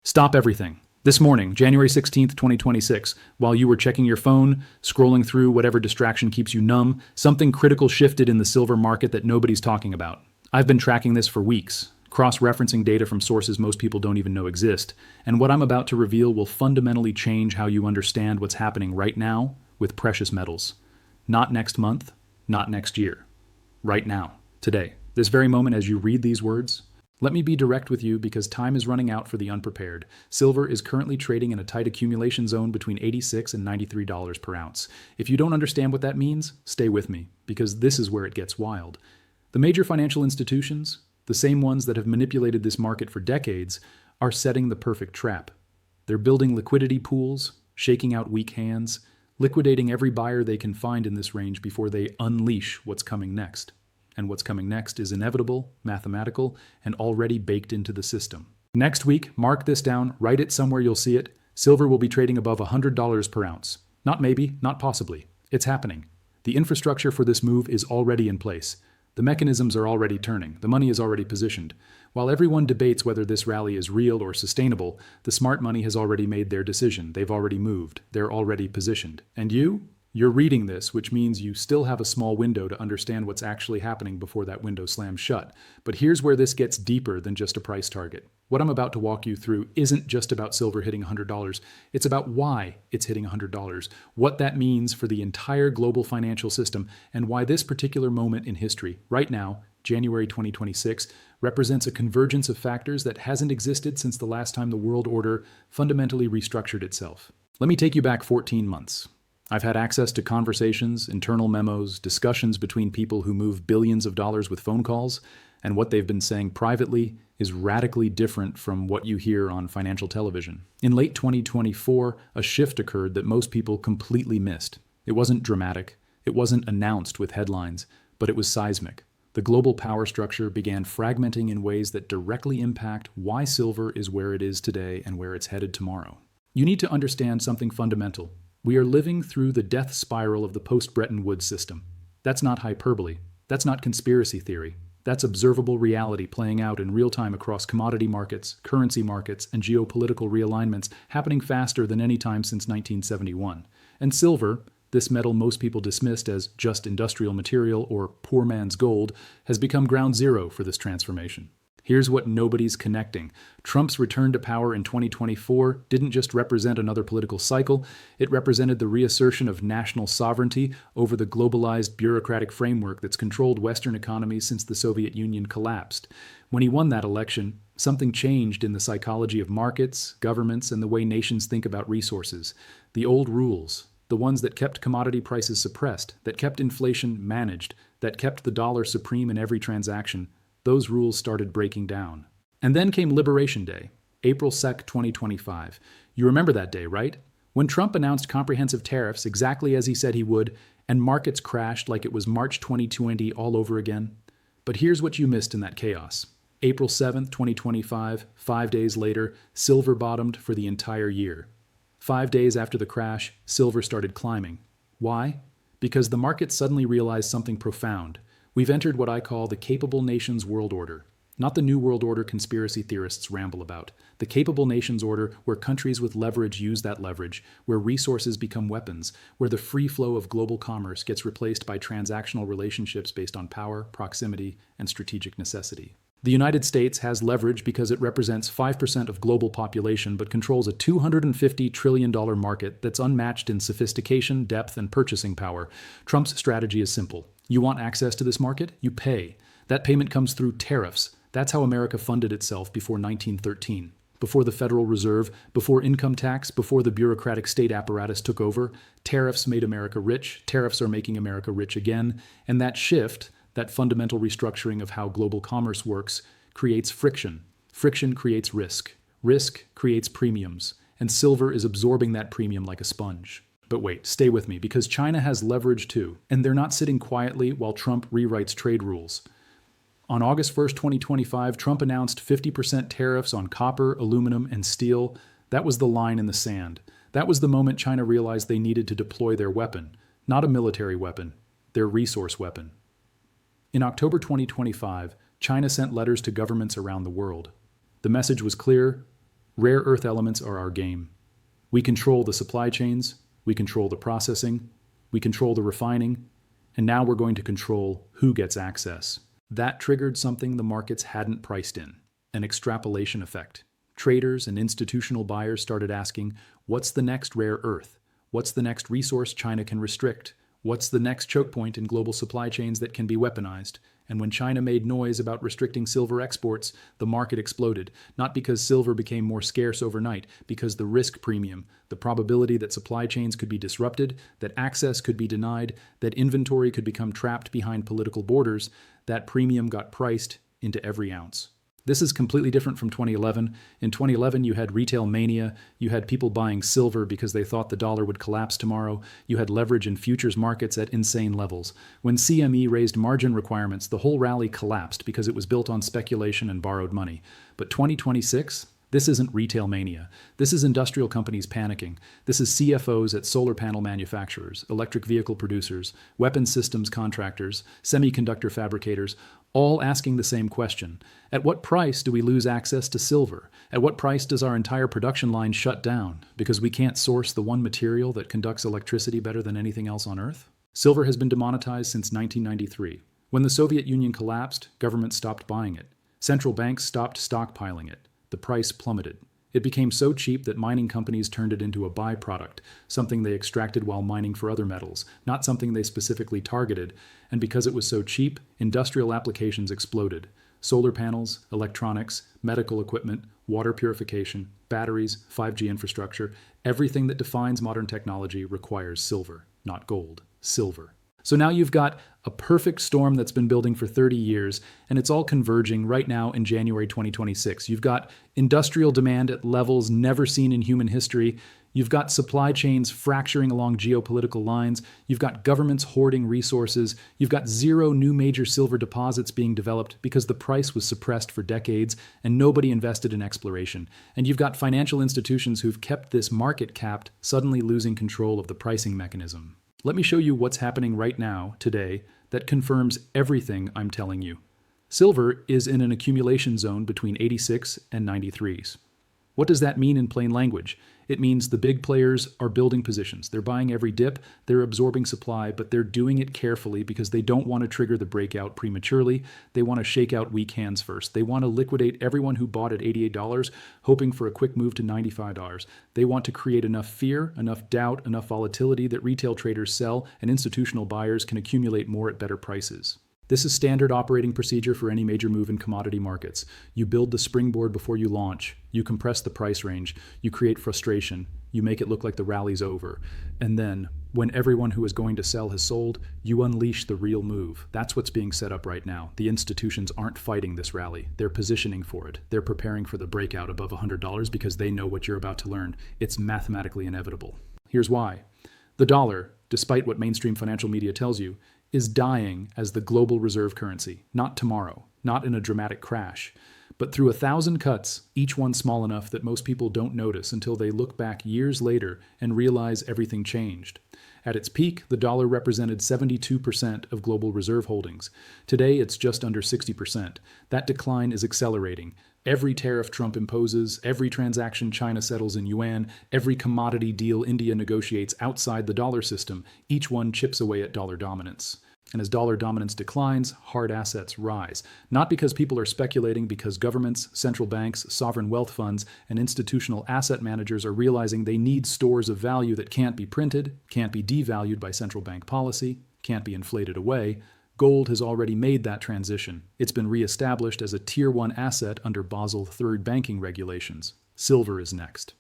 Stop everything. This morning, January 16th, 2026, while you were checking your phone, scrolling through whatever distraction keeps you numb, something critical shifted in the silver market that nobody's talking about. I've been tracking this for weeks, cross-referencing data from sources most people don't even know exist, and what I'm about to reveal will fundamentally change how you understand what's happening right now with precious metals. Not next month, not next year. Right now, today, this very moment as you read these words. Let me be direct with you because time is running out for the unprepared. Silver is currently trading in a tight accumulation zone between $86 and $93 per ounce. If you don't understand what that means, stay with me, because this is where it gets wild. The major financial institutions, the same ones that have manipulated this market for decades, are setting the perfect trap. They're building liquidity pools, shaking out weak hands, liquidating every buyer they can find in this range before they unleash what's coming next. And what's coming next is inevitable, mathematical, and already baked into the system. Next week, mark this down, write it somewhere you'll see it, silver will be trading above $100 per ounce. Not maybe, not possibly. It's happening. The infrastructure for this move is already in place. The mechanisms are already turning. The money is already positioned. While everyone debates whether this rally is real or sustainable, the smart money has already made their decision. They've already moved. They're already positioned. And you? You're reading this, which means you still have a small window to understand what's actually happening before that window slams shut. But here's where this gets deeper than just a price target. What I'm about to walk you through isn't just about silver hitting $100. It's about why it's hitting $100, what that means for the entire global financial system, and why this particular moment in history, right now, January 2026, represents a convergence of factors that hasn't existed since the last time the world order fundamentally restructured itself. Let me take you back 14 months. I've had access to conversations, internal memos, discussions between people who move billions of dollars with phone calls, and what they've been saying privately is radically different from what you hear on financial television. In late 2024, a shift occurred that most people completely missed. It wasn't dramatic, it wasn't announced with headlines, but it was seismic. The global power structure began fragmenting in ways that directly impact why silver is where it is today and where it's headed tomorrow. You need to understand something fundamental. We are living through the death spiral of the post-Bretton Woods system. That's not hyperbole. That's not conspiracy theory. That's observable reality playing out in real time across commodity markets, currency markets, and geopolitical realignments happening faster than any time since 1971. And silver, this metal most people dismissed as just industrial material or poor man's gold, has become ground zero for this transformation. Here's what nobody's connecting. Trump's return to power in 2024 didn't just represent another political cycle, it represented the reassertion of national sovereignty over the globalized bureaucratic framework that's controlled Western economies since the Soviet Union collapsed. When he won that election, something changed in the psychology of markets, governments, and the way nations think about resources. The old rules, the ones that kept commodity prices suppressed, that kept inflation managed, that kept the dollar supreme in every transaction, those rules started breaking down. And then came Liberation Day, April 2nd, 2025. You remember that day, right? When Trump announced comprehensive tariffs exactly as he said he would, and markets crashed like it was March 2020 all over again. But here's what you missed in that chaos. April 7th, 2025, 5 days later, silver bottomed for the entire year. 5 days after the crash, silver started climbing. Why? Because the market suddenly realized something profound. We've entered what I call the capable nations world order. Not the new world order conspiracy theorists ramble about. The capable nations order where countries with leverage use that leverage, where resources become weapons, where the free flow of global commerce gets replaced by transactional relationships based on power, proximity, and strategic necessity. The United States has leverage because it represents 5% of global population but controls a $250 trillion market that's unmatched in sophistication, depth, and purchasing power. Trump's strategy is simple. You want access to this market? You pay. That payment comes through tariffs. That's how America funded itself before 1913. Before the Federal Reserve, before income tax, before the bureaucratic state apparatus took over, tariffs made America rich. Tariffs are making America rich again. And that shift, that fundamental restructuring of how global commerce works, creates friction. Friction creates risk. Risk creates premiums. And silver is absorbing that premium like a sponge. But wait, stay with me, because China has leverage too, and they're not sitting quietly while Trump rewrites trade rules. On August 1st, 2025, Trump announced 50% tariffs on copper, aluminum, and steel. That was the line in the sand. That was the moment China realized they needed to deploy their weapon, not a military weapon, their resource weapon. In October 2025, China sent letters to governments around the world. The message was clear: Rare earth elements are our game. We control the supply chains, we control the processing, we control the refining, and now we're going to control who gets access. That triggered something the markets hadn't priced in, an extrapolation effect. Traders and institutional buyers started asking, what's the next rare earth? What's the next resource China can restrict? What's the next choke point in global supply chains that can be weaponized? And when China made noise about restricting silver exports, the market exploded, not because silver became more scarce overnight, because the risk premium, the probability that supply chains could be disrupted, that access could be denied, that inventory could become trapped behind political borders, that premium got priced into every ounce. This is completely different from 2011. In 2011, you had retail mania. You had people buying silver because they thought the dollar would collapse tomorrow. You had leverage in futures markets at insane levels. When CME raised margin requirements, the whole rally collapsed because it was built on speculation and borrowed money. But 2026? This isn't retail mania. This is industrial companies panicking. This is CFOs at solar panel manufacturers, electric vehicle producers, weapons systems contractors, semiconductor fabricators, all asking the same question. At what price do we lose access to silver? At what price does our entire production line shut down because we can't source the one material that conducts electricity better than anything else on Earth? Silver has been demonetized since 1993. When the Soviet Union collapsed, governments stopped buying it. Central banks stopped stockpiling it. The price plummeted. It became so cheap that mining companies turned it into a byproduct, something they extracted while mining for other metals, not something they specifically targeted. And because it was so cheap, industrial applications exploded. Solar panels, electronics, medical equipment, water purification, batteries, 5G infrastructure, everything that defines modern technology requires silver, not gold, silver. So now you've got a perfect storm that's been building for 30 years, and it's all converging right now in January 2026. You've got industrial demand at levels never seen in human history. You've got supply chains fracturing along geopolitical lines. You've got governments hoarding resources. You've got zero new major silver deposits being developed because the price was suppressed for decades and nobody invested in exploration. And you've got financial institutions who've kept this market capped suddenly losing control of the pricing mechanism. Let me show you what's happening right now, today, that confirms everything I'm telling you. Silver is in an accumulation zone between 86 and 93s. What does that mean in plain language? It means the big players are building positions. They're buying every dip, they're absorbing supply, but they're doing it carefully because they don't want to trigger the breakout prematurely. They want to shake out weak hands first. They want to liquidate everyone who bought at $88, hoping for a quick move to $95. They want to create enough fear, enough doubt, enough volatility that retail traders sell and institutional buyers can accumulate more at better prices. This is standard operating procedure for any major move in commodity markets. You build the springboard before you launch. You compress the price range. You create frustration. You make it look like the rally's over. And then, when everyone who is going to sell has sold, you unleash the real move. That's what's being set up right now. The institutions aren't fighting this rally. They're positioning for it. They're preparing for the breakout above $100 because they know what you're about to learn. It's mathematically inevitable. Here's why. The dollar, despite what mainstream financial media tells you, is dying as the global reserve currency, not tomorrow, not in a dramatic crash, but through 1,000 cuts, each one small enough that most people don't notice until they look back years later and realize everything changed. At its peak, the dollar represented 72% of global reserve holdings. Today, it's just under 60%. That decline is accelerating. Every tariff Trump imposes, every transaction China settles in yuan, every commodity deal India negotiates outside the dollar system, each one chips away at dollar dominance. And as dollar dominance declines, hard assets rise. Not because people are speculating, because governments, central banks, sovereign wealth funds, and institutional asset managers are realizing they need stores of value that can't be printed, can't be devalued by central bank policy, can't be inflated away. Gold has already made that transition. It's been reestablished as a Tier 1 asset under Basel III banking regulations. Silver is next.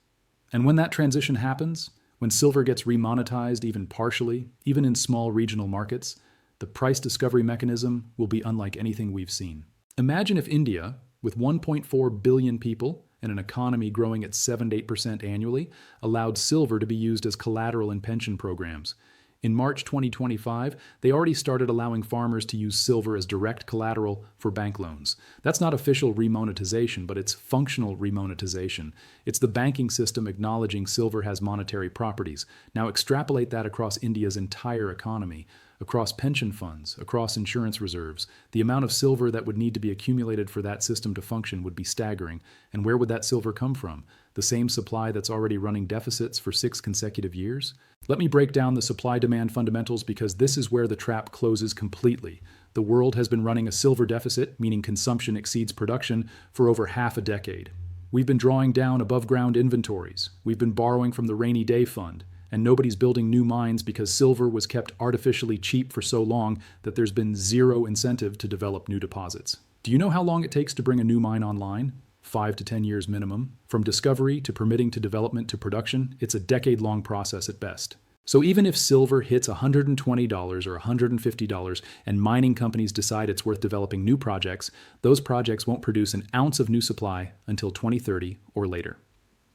And when that transition happens, when silver gets remonetized even partially, even in small regional markets, the price discovery mechanism will be unlike anything we've seen. Imagine if India, with 1.4 billion people and an economy growing at 7-8% annually, allowed silver to be used as collateral in pension programs. In March 2025, they already started allowing farmers to use silver as direct collateral for bank loans. That's not official remonetization, but it's functional remonetization. It's the banking system acknowledging silver has monetary properties. Now extrapolate that across India's entire economy. across pension funds, across insurance reserves. The amount of silver that would need to be accumulated for that system to function would be staggering. And where would that silver come from? The same supply that's already running deficits for 6 consecutive years? Let me break down the supply-demand fundamentals because this is where the trap closes completely. The world has been running a silver deficit, meaning consumption exceeds production, for over half a decade. We've been drawing down above-ground inventories. We've been borrowing from the rainy day fund. And nobody's building new mines because silver was kept artificially cheap for so long that there's been zero incentive to develop new deposits. Do you know how long it takes to bring a new mine online? 5 to 10 years minimum. From discovery to permitting to development to production, it's a decade-long process at best. So even if silver hits $120 or $150 and mining companies decide it's worth developing new projects, those projects won't produce an ounce of new supply until 2030 or later.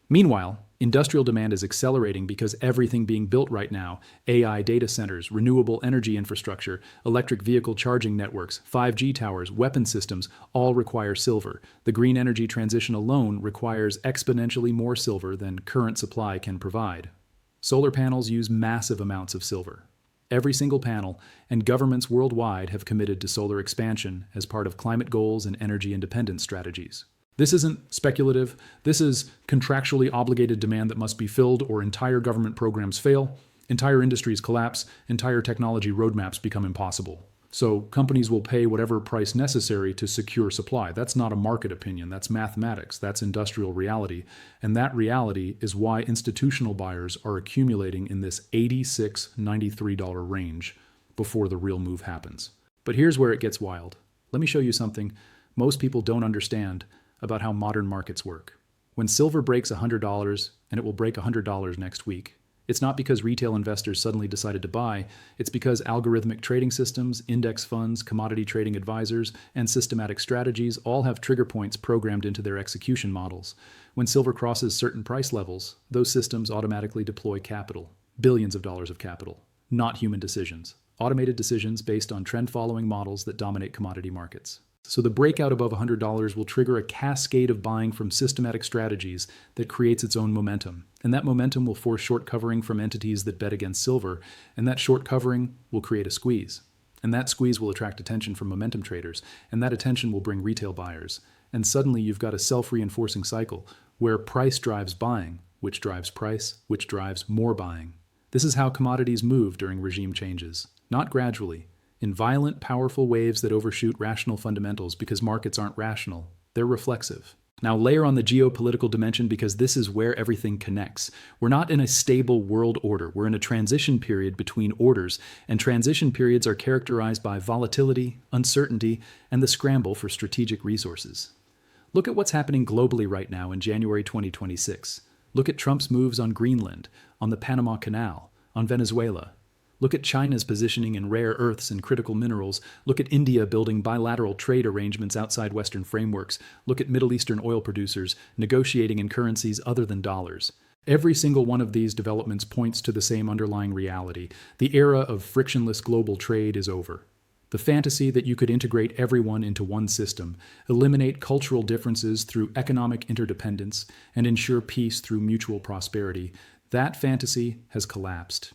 Meanwhile, industrial demand is accelerating because everything being built right now, AI data centers, renewable energy infrastructure, electric vehicle charging networks, 5G towers, weapon systems, all require silver. The green energy transition alone requires exponentially more silver than current supply can provide. Solar panels use massive amounts of silver. Every single panel, and governments worldwide have committed to solar expansion as part of climate goals and energy independence strategies. This isn't speculative. This is contractually obligated demand that must be filled or entire government programs fail, entire industries collapse, entire technology roadmaps become impossible. So companies will pay whatever price necessary to secure supply. That's not a market opinion. That's mathematics. That's industrial reality. And that reality is why institutional buyers are accumulating in this $86, $93 range before the real move happens. But here's where it gets wild. Let me show you something most people don't understand about how modern markets work. When silver breaks $100, and it will break $100 next week, it's not because retail investors suddenly decided to buy, it's because algorithmic trading systems, index funds, commodity trading advisors, and systematic strategies all have trigger points programmed into their execution models. When silver crosses certain price levels, those systems automatically deploy capital, billions of dollars of capital, not human decisions, automated decisions based on trend-following models that dominate commodity markets. So the breakout above $100 will trigger a cascade of buying from systematic strategies that creates its own momentum. And that momentum will force short covering from entities that bet against silver, and that short covering will create a squeeze. And that squeeze will attract attention from momentum traders, and that attention will bring retail buyers. And suddenly you've got a self-reinforcing cycle where price drives buying, which drives price, which drives more buying. This is how commodities move during regime changes, not gradually, in violent, powerful waves that overshoot rational fundamentals because markets aren't rational. They're reflexive. Now layer on the geopolitical dimension because this is where everything connects. We're not in a stable world order. We're in a transition period between orders, and transition periods are characterized by volatility, uncertainty, and the scramble for strategic resources. Look at what's happening globally right now in January 2026. Look at Trump's moves on Greenland, on the Panama Canal, on Venezuela. Look at China's positioning in rare earths and critical minerals. Look at India building bilateral trade arrangements outside Western frameworks. Look at Middle Eastern oil producers negotiating in currencies other than dollars. Every single one of these developments points to the same underlying reality. The era of frictionless global trade is over. The fantasy that you could integrate everyone into one system, eliminate cultural differences through economic interdependence, and ensure peace through mutual prosperity, that fantasy has collapsed.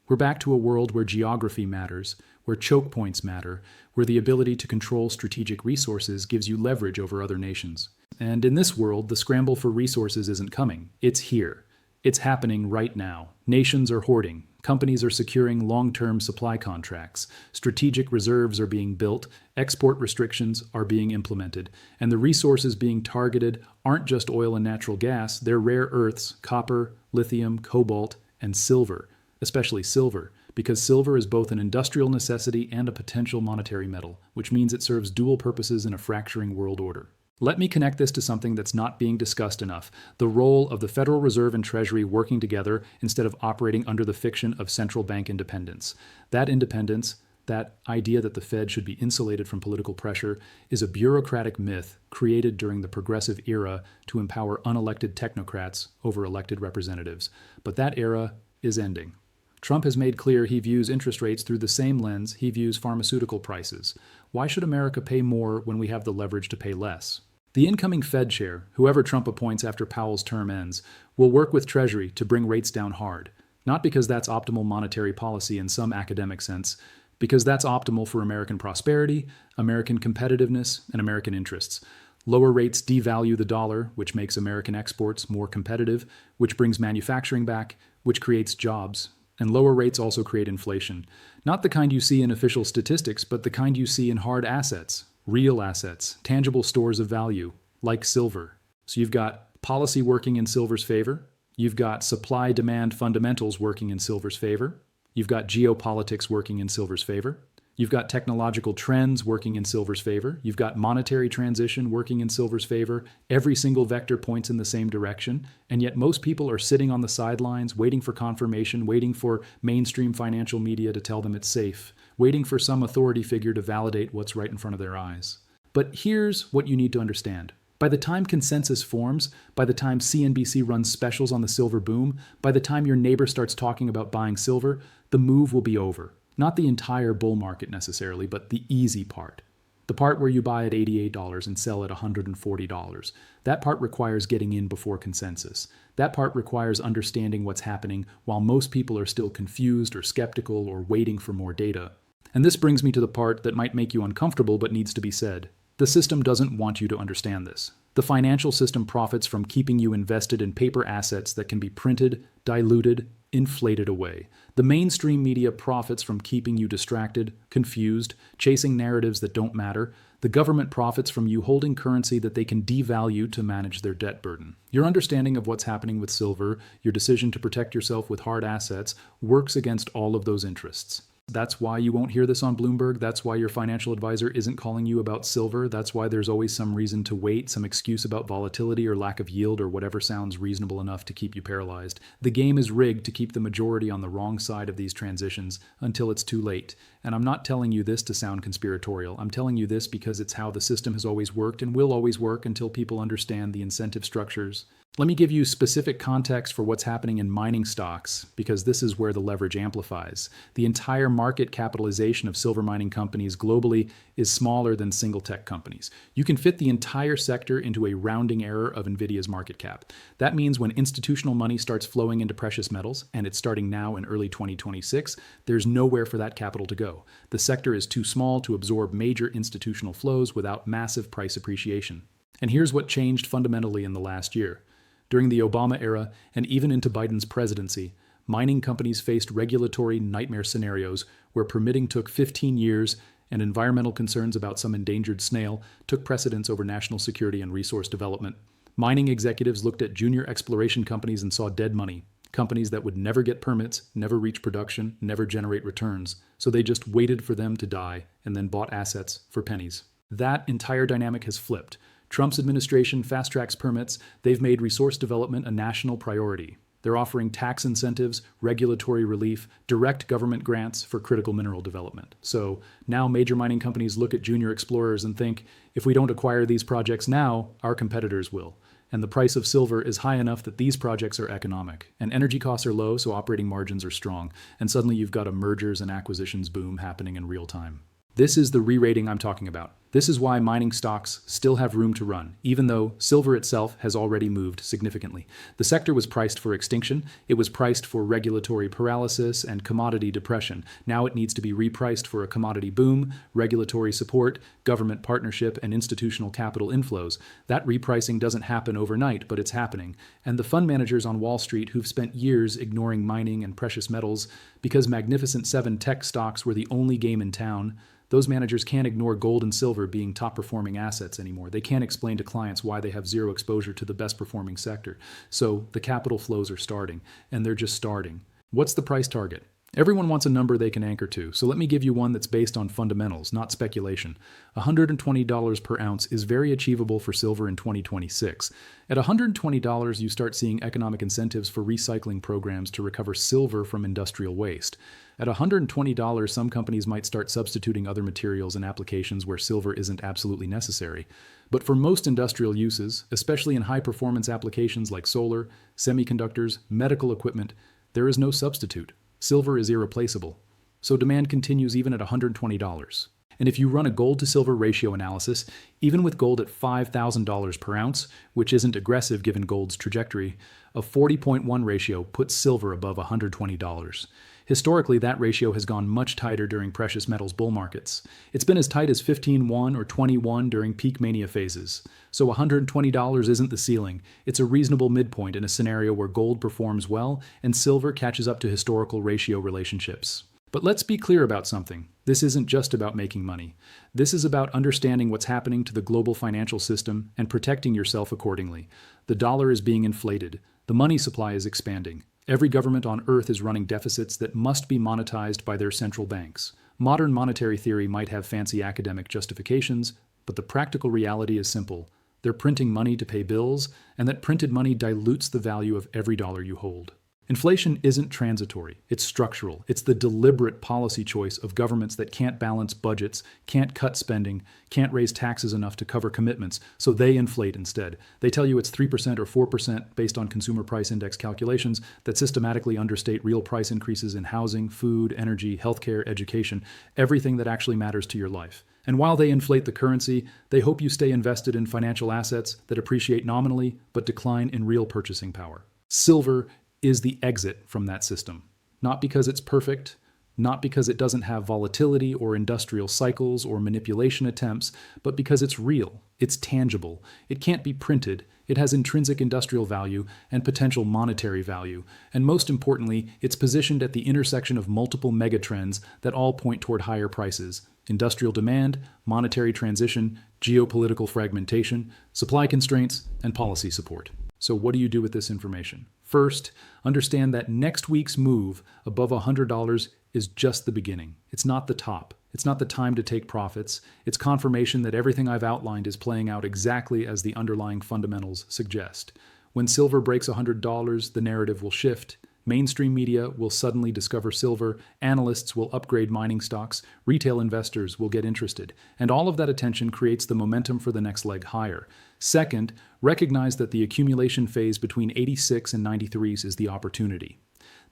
We're back to a world where geography matters, where choke points matter, where the ability to control strategic resources gives you leverage over other nations. And in this world, the scramble for resources isn't coming. It's here. It's happening right now. Nations are hoarding. Companies are securing long-term supply contracts. Strategic reserves are being built. Export restrictions are being implemented. And the resources being targeted aren't just oil and natural gas. They're rare earths, copper, lithium, cobalt, and silver. Especially silver, because silver is both an industrial necessity and a potential monetary metal, which means it serves dual purposes in a fracturing world order. Let me connect this to something that's not being discussed enough, the role of the Federal Reserve and Treasury working together instead of operating under the fiction of central bank independence. That independence, that idea that the Fed should be insulated from political pressure, is a bureaucratic myth created during the progressive era to empower unelected technocrats over elected representatives. But that era is ending. Trump has made clear he views interest rates through the same lens he views pharmaceutical prices. Why should America pay more when we have the leverage to pay less? The incoming Fed chair, whoever Trump appoints after Powell's term ends, will work with Treasury to bring rates down hard, not because that's optimal monetary policy in some academic sense, because that's optimal for American prosperity, American competitiveness, and American interests. Lower rates devalue the dollar, which makes American exports more competitive, which brings manufacturing back, which creates jobs. And lower rates also create inflation. Not the kind you see in official statistics, but the kind you see in hard assets, real assets, tangible stores of value, like silver. So you've got policy working in silver's favor. You've got supply-demand fundamentals working in silver's favor. You've got geopolitics working in silver's favor. You've got technological trends working in silver's favor. You've got monetary transition working in silver's favor. Every single vector points in the same direction. And yet most people are sitting on the sidelines, waiting for confirmation, waiting for mainstream financial media to tell them it's safe, waiting for some authority figure to validate what's right in front of their eyes. But here's what you need to understand. By the time consensus forms, by the time CNBC runs specials on the silver boom, by the time your neighbor starts talking about buying silver, the move will be over. Not the entire bull market necessarily, but the easy part. The part where you buy at $88 and sell at $140. That part requires getting in before consensus. That part requires understanding what's happening while most people are still confused or skeptical or waiting for more data. And this brings me to the part that might make you uncomfortable but needs to be said. The system doesn't want you to understand this. The financial system profits from keeping you invested in paper assets that can be printed, diluted, inflated away. The mainstream media profits from keeping you distracted, confused, chasing narratives that don't matter. The government profits from you holding currency that they can devalue to manage their debt burden. Your understanding of what's happening with silver, your decision to protect yourself with hard assets, works against all of those interests. That's why you won't hear this on Bloomberg. That's why your financial advisor isn't calling you about silver. That's why there's always some reason to wait, some excuse about volatility or lack of yield or whatever sounds reasonable enough to keep you paralyzed. The game is rigged to keep the majority on the wrong side of these transitions until it's too late. And I'm not telling you this to sound conspiratorial. I'm telling you this because it's how the system has always worked and will always work until people understand the incentive structures. Let me give you specific context for what's happening in mining stocks, because this is where the leverage amplifies. The entire market capitalization of silver mining companies globally is smaller than single tech companies. You can fit the entire sector into a rounding error of NVIDIA's market cap. That means when institutional money starts flowing into precious metals, and it's starting now in early 2026, there's nowhere for that capital to go. The sector is too small to absorb major institutional flows without massive price appreciation. And here's what changed fundamentally in the last year. During the Obama era and even into Biden's presidency, mining companies faced regulatory nightmare scenarios where permitting took 15 years and environmental concerns about some endangered snail took precedence over national security and resource development. Mining executives looked at junior exploration companies and saw dead money, companies that would never get permits, never reach production, never generate returns, so they just waited for them to die and then bought assets for pennies. That entire dynamic has flipped. Trump's administration fast-tracks permits. They've made resource development a national priority. They're offering tax incentives, regulatory relief, direct government grants for critical mineral development. So now major mining companies look at junior explorers and think, if we don't acquire these projects now, our competitors will. And the price of silver is high enough that these projects are economic. And energy costs are low, so operating margins are strong. And suddenly you've got a mergers and acquisitions boom happening in real time. This is the re-rating I'm talking about. This is why mining stocks still have room to run, even though silver itself has already moved significantly. The sector was priced for extinction, it was priced for regulatory paralysis and commodity depression. Now it needs to be repriced for a commodity boom, regulatory support, government partnership, and institutional capital inflows. That repricing doesn't happen overnight, but it's happening. And the fund managers on Wall Street who've spent years ignoring mining and precious metals because Magnificent Seven tech stocks were the only game in town, those managers can't ignore gold and silver being top-performing assets anymore. They can't explain to clients why they have zero exposure to the best-performing sector. So the capital flows are starting, and they're just starting. What's the price target? Everyone wants a number they can anchor to, so let me give you one that's based on fundamentals, not speculation. $120 per ounce is very achievable for silver in 2026. At $120, you start seeing economic incentives for recycling programs to recover silver from industrial waste. At $120, some companies might start substituting other materials and applications where silver isn't absolutely necessary. But for most industrial uses, especially in high-performance applications like solar, semiconductors, medical equipment, there is no substitute. Silver is irreplaceable. So demand continues even at $120. And if you run a gold to silver ratio analysis, even with gold at $5,000 per ounce, which isn't aggressive given gold's trajectory, a 40.1 ratio puts silver above $120. Historically, that ratio has gone much tighter during precious metals bull markets. It's been as tight as 15:1 or 20:1 during peak mania phases. So $120 isn't the ceiling. It's a reasonable midpoint in a scenario where gold performs well and silver catches up to historical ratio relationships. But let's be clear about something. This isn't just about making money. This is about understanding what's happening to the global financial system and protecting yourself accordingly. The dollar is being inflated. The money supply is expanding. Every government on Earth is running deficits that must be monetized by their central banks. Modern monetary theory might have fancy academic justifications, but the practical reality is simple. They're printing money to pay bills, and that printed money dilutes the value of every dollar you hold. Inflation isn't transitory, it's structural. It's the deliberate policy choice of governments that can't balance budgets, can't cut spending, can't raise taxes enough to cover commitments, so they inflate instead. They tell you it's 3% or 4% based on consumer price index calculations that systematically understate real price increases in housing, food, energy, healthcare, education, everything that actually matters to your life. And while they inflate the currency, they hope you stay invested in financial assets that appreciate nominally but decline in real purchasing power. Silver is the exit from that system. Not because it's perfect, not because it doesn't have volatility or industrial cycles or manipulation attempts, but because it's real, it's tangible, it can't be printed, it has intrinsic industrial value and potential monetary value, and most importantly, it's positioned at the intersection of multiple megatrends that all point toward higher prices: industrial demand, monetary transition, geopolitical fragmentation, supply constraints, and policy support. So what do you do with this information? First, understand that next week's move above $100 is just the beginning. It's not the top. It's not the time to take profits. It's confirmation that everything I've outlined is playing out exactly as the underlying fundamentals suggest. When silver breaks $100, the narrative will shift. Mainstream media will suddenly discover silver, analysts will upgrade mining stocks, retail investors will get interested, and all of that attention creates the momentum for the next leg higher. Second, recognize that the accumulation phase between 86 and 93s is the opportunity.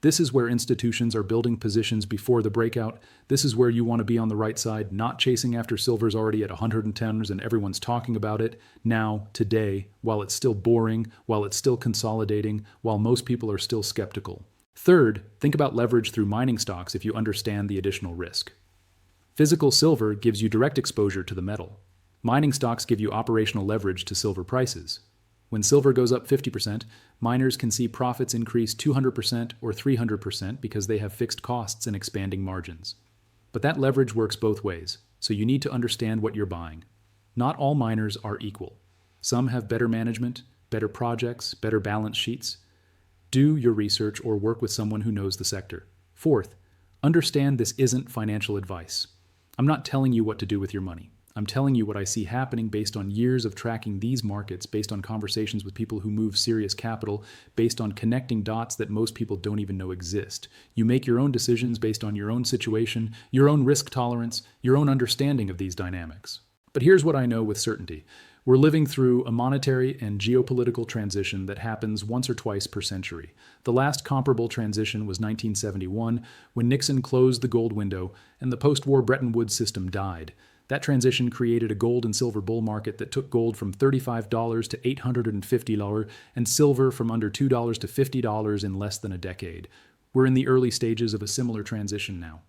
This is where institutions are building positions before the breakout. This is where you want to be on the right side, not chasing after silver's already at 110s and everyone's talking about it now, today, while it's still boring, while it's still consolidating, while most people are still skeptical. Third, think about leverage through mining stocks if you understand the additional risk. Physical silver gives you direct exposure to the metal. Mining stocks give you operational leverage to silver prices. When silver goes up 50%, miners can see profits increase 200% or 300% because they have fixed costs and expanding margins. But that leverage works both ways, so you need to understand what you're buying. Not all miners are equal. Some have better management, better projects, better balance sheets. Do your research or work with someone who knows the sector. Fourth, understand this isn't financial advice. I'm not telling you what to do with your money. I'm telling you what I see happening based on years of tracking these markets, based on conversations with people who move serious capital, based on connecting dots that most people don't even know exist. You make your own decisions based on your own situation, your own risk tolerance, your own understanding of these dynamics. But here's what I know with certainty. We're living through a monetary and geopolitical transition that happens once or twice per century. The last comparable transition was 1971, when Nixon closed the gold window and the post-war Bretton Woods system died. That transition created a gold and silver bull market that took gold from $35 to $850 and silver from under $2 to $50 in less than a decade. We're in the early stages of a similar transition now.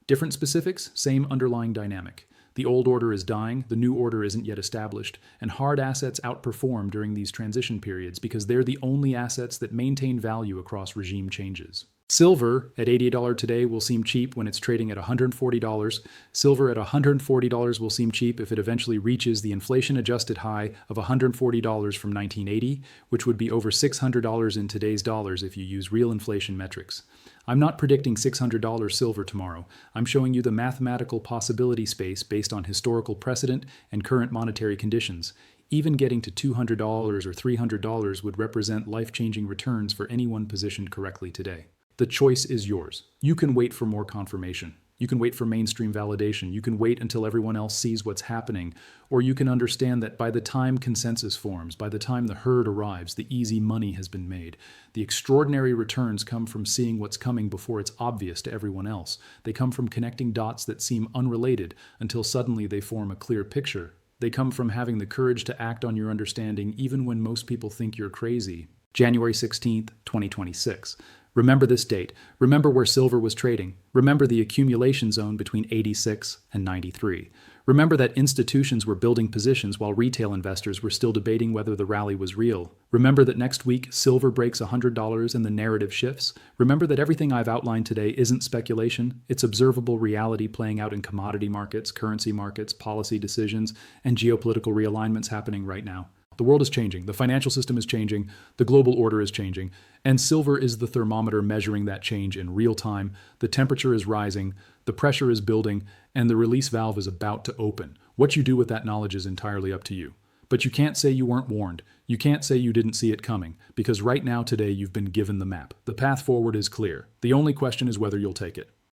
Different specifics, same underlying dynamic. The old order is dying, the new order isn't yet established, and hard assets outperform during these transition periods because they're the only assets that maintain value across regime changes. Silver at $88 today will seem cheap when it's trading at $140. Silver at $140 will seem cheap if it eventually reaches the inflation-adjusted high of $140 from 1980, which would be over $600 in today's dollars if you use real inflation metrics. I'm not predicting $600 silver tomorrow. I'm showing you the mathematical possibility space based on historical precedent and current monetary conditions. Even getting to $200 or $300 would represent life-changing returns for anyone positioned correctly today. The choice is yours. You can wait for more confirmation. You can wait for mainstream validation. You can wait until everyone else sees what's happening. Or you can understand that by the time consensus forms, by the time the herd arrives, the easy money has been made. The extraordinary returns come from seeing what's coming before it's obvious to everyone else. They come from connecting dots that seem unrelated until suddenly they form a clear picture. They come from having the courage to act on your understanding even when most people think you're crazy. January 16th, 2026. Remember this date. Remember where silver was trading. Remember the accumulation zone between 86 and 93. Remember that institutions were building positions while retail investors were still debating whether the rally was real. Remember that next week silver breaks $100 and the narrative shifts. Remember that everything I've outlined today isn't speculation. It's observable reality playing out in commodity markets, currency markets, policy decisions, and geopolitical realignments happening right now. The world is changing, the financial system is changing, the global order is changing, and silver is the thermometer measuring that change in real time. The temperature is rising, the pressure is building, and the release valve is about to open. What you do with that knowledge is entirely up to you. But you can't say you weren't warned. You can't say you didn't see it coming, because right now, today, you've been given the map. The path forward is clear. The only question is whether you'll take it.